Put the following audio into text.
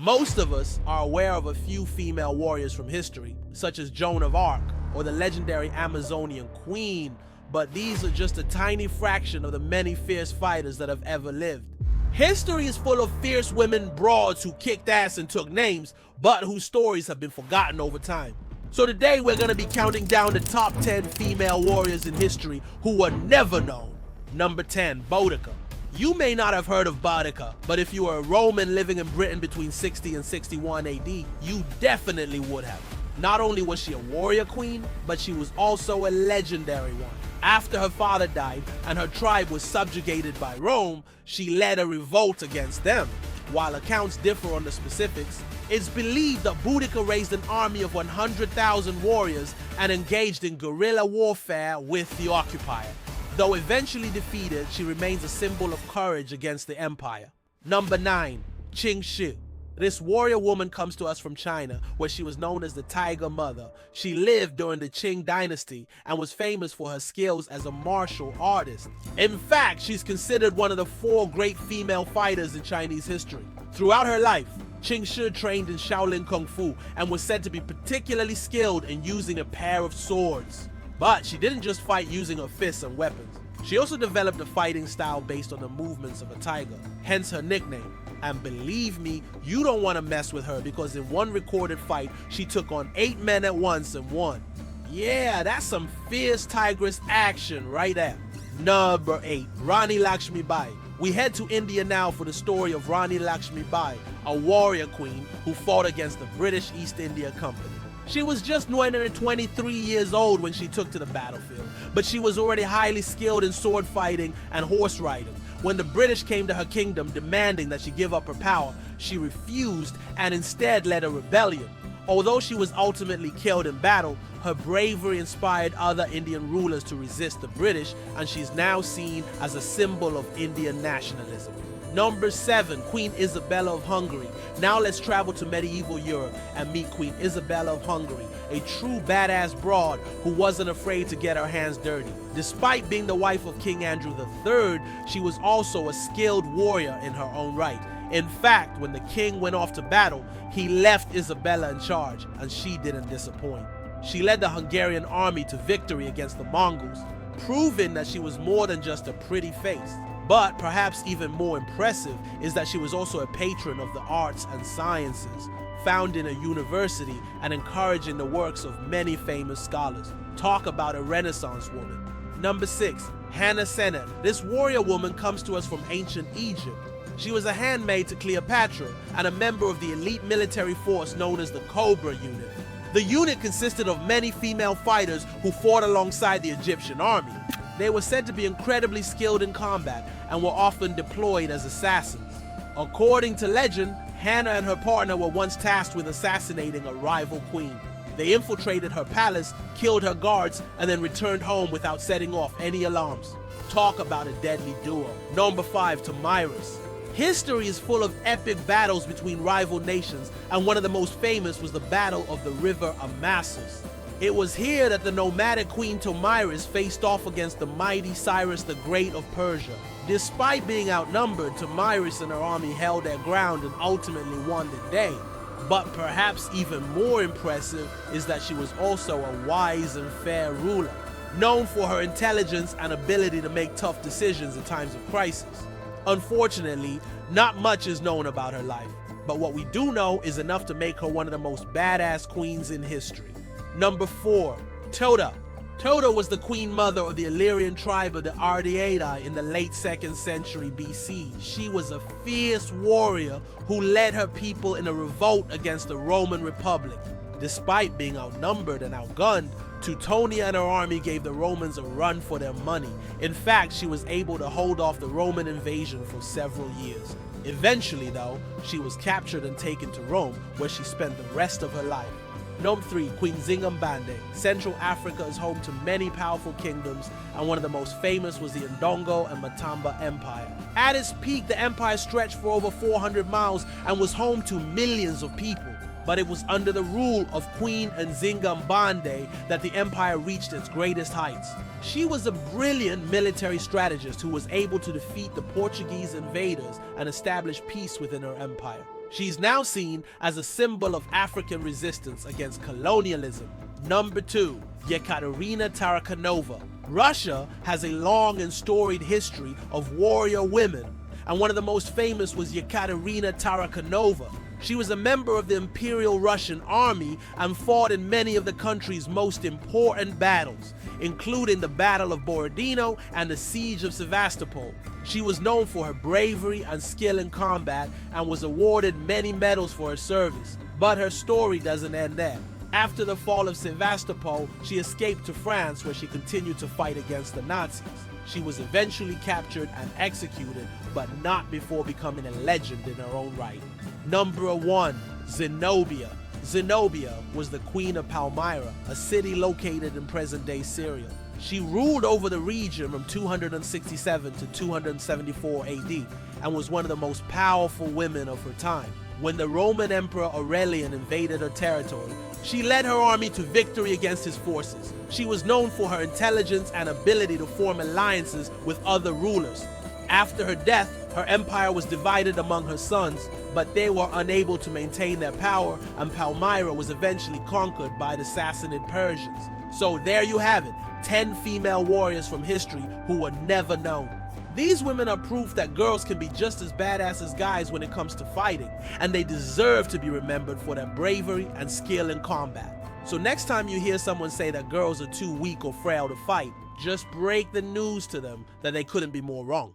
Most of us are aware of a few female warriors from history, such as Joan of Arc or the legendary Amazonian Queen, but these are just a tiny fraction of the many fierce fighters that have ever lived. History is full of fierce women broads who kicked ass and took names, but whose stories have been forgotten over time. So today we're going to be counting down the top 10 female warriors in history who were never known. Number 10, Boudica. You may not have heard of Boudica, but if you were a Roman living in Britain between 60 and 61 AD, you definitely would have. Not only was she a warrior queen, but she was also a legendary one. After her father died and her tribe was subjugated by Rome, she led a revolt against them. While accounts differ on the specifics, it's believed that Boudica raised an army of 100,000 warriors and engaged in guerrilla warfare with the occupier. Though eventually defeated, she remains a symbol of courage against the empire. Number 9, Qing Shi. This warrior woman comes to us from China, where she was known as the Tiger Mother. She lived during the Qing dynasty and was famous for her skills as a martial artist. In fact, she's considered one of the 4 great female fighters in Chinese history. Throughout her life, Qing Shi trained in Shaolin Kung Fu and was said to be particularly skilled in using a pair of swords. But she didn't just fight using her fists and weapons. She also developed a fighting style based on the movements of a tiger, hence her nickname. And believe me, you don't want to mess with her because in one recorded fight, she took on 8 men at once and won. Yeah, that's some fierce tigress action right there. Number 8, Rani Lakshmi Bai. We head to India now for the story of Rani Lakshmi Bai, a warrior queen who fought against the British East India Company. She was just 23 years old when she took to the battlefield, but she was already highly skilled in sword fighting and horse riding. When the British came to her kingdom demanding that she give up her power, she refused and instead led a rebellion. Although she was ultimately killed in battle, her bravery inspired other Indian rulers to resist the British, and she's now seen as a symbol of Indian nationalism. Number 7, Queen Isabella of Hungary. Now let's travel to medieval Europe and meet Queen Isabella of Hungary, a true badass broad who wasn't afraid to get her hands dirty. Despite being the wife of King Andrew III, she was also a skilled warrior in her own right. In fact, when the king went off to battle, he left Isabella in charge, and she didn't disappoint. She led the Hungarian army to victory against the Mongols, proving that she was more than just a pretty face. But perhaps even more impressive is that she was also a patron of the arts and sciences, founding a university and encouraging the works of many famous scholars. Talk about a Renaissance woman. Number 6, Hannah Seneth. This warrior woman comes to us from ancient Egypt. She was a handmaid to Cleopatra and a member of the elite military force known as the Cobra Unit. The unit consisted of many female fighters who fought alongside the Egyptian army. They were said to be incredibly skilled in combat and were often deployed as assassins. According to legend, Hannah and her partner were once tasked with assassinating a rival queen. They infiltrated her palace, killed her guards, and then returned home without setting off any alarms. Talk about a deadly duo. Number 5, Tomyris. History is full of epic battles between rival nations, and one of the most famous was the Battle of the River Amasus. It was here that the nomadic Queen Tomyris faced off against the mighty Cyrus the Great of Persia. Despite being outnumbered, Tomyris and her army held their ground and ultimately won the day. But perhaps even more impressive is that she was also a wise and fair ruler, known for her intelligence and ability to make tough decisions in times of crisis. Unfortunately, not much is known about her life, but what we do know is enough to make her one of the most badass queens in history. Number 4, Tota. Tota was the queen mother of the Illyrian tribe of the Ardeatai in the late 2nd century BC. She was a fierce warrior who led her people in a revolt against the Roman Republic. Despite being outnumbered and outgunned, Teutonia and her army gave the Romans a run for their money. In fact, she was able to hold off the Roman invasion for several years. Eventually, though, she was captured and taken to Rome, where she spent the rest of her life. Number 3, Queen Zingambande. Central Africa is home to many powerful kingdoms, and one of the most famous was the Ndongo and Matamba Empire. At its peak, the empire stretched for over 400 miles and was home to millions of people. But it was under the rule of Queen Nzingambande that the empire reached its greatest heights. She was a brilliant military strategist who was able to defeat the Portuguese invaders and establish peace within her empire. She's now seen as a symbol of African resistance against colonialism. Number 2, Yekaterina Tarakhanova. Russia has a long and storied history of warrior women, and one of the most famous was Yekaterina Tarakhanova. She was a member of the Imperial Russian Army and fought in many of the country's most important battles, including the Battle of Borodino and the Siege of Sevastopol. She was known for her bravery and skill in combat and was awarded many medals for her service. But her story doesn't end there. After the fall of Sevastopol, she escaped to France, where she continued to fight against the Nazis. She was eventually captured and executed, but not before becoming a legend in her own right. Number 1, Zenobia. Zenobia was the queen of Palmyra, a city located in present-day Syria. She ruled over the region from 267 to 274 AD and was one of the most powerful women of her time. When the Roman Emperor Aurelian invaded her territory, she led her army to victory against his forces. She was known for her intelligence and ability to form alliances with other rulers. After her death, her empire was divided among her sons, but they were unable to maintain their power, and Palmyra was eventually conquered by the Sassanid Persians. So there you have it, 10 female warriors from history who were never known. These women are proof that girls can be just as badass as guys when it comes to fighting, and they deserve to be remembered for their bravery and skill in combat. So next time you hear someone say that girls are too weak or frail to fight, just break the news to them that they couldn't be more wrong.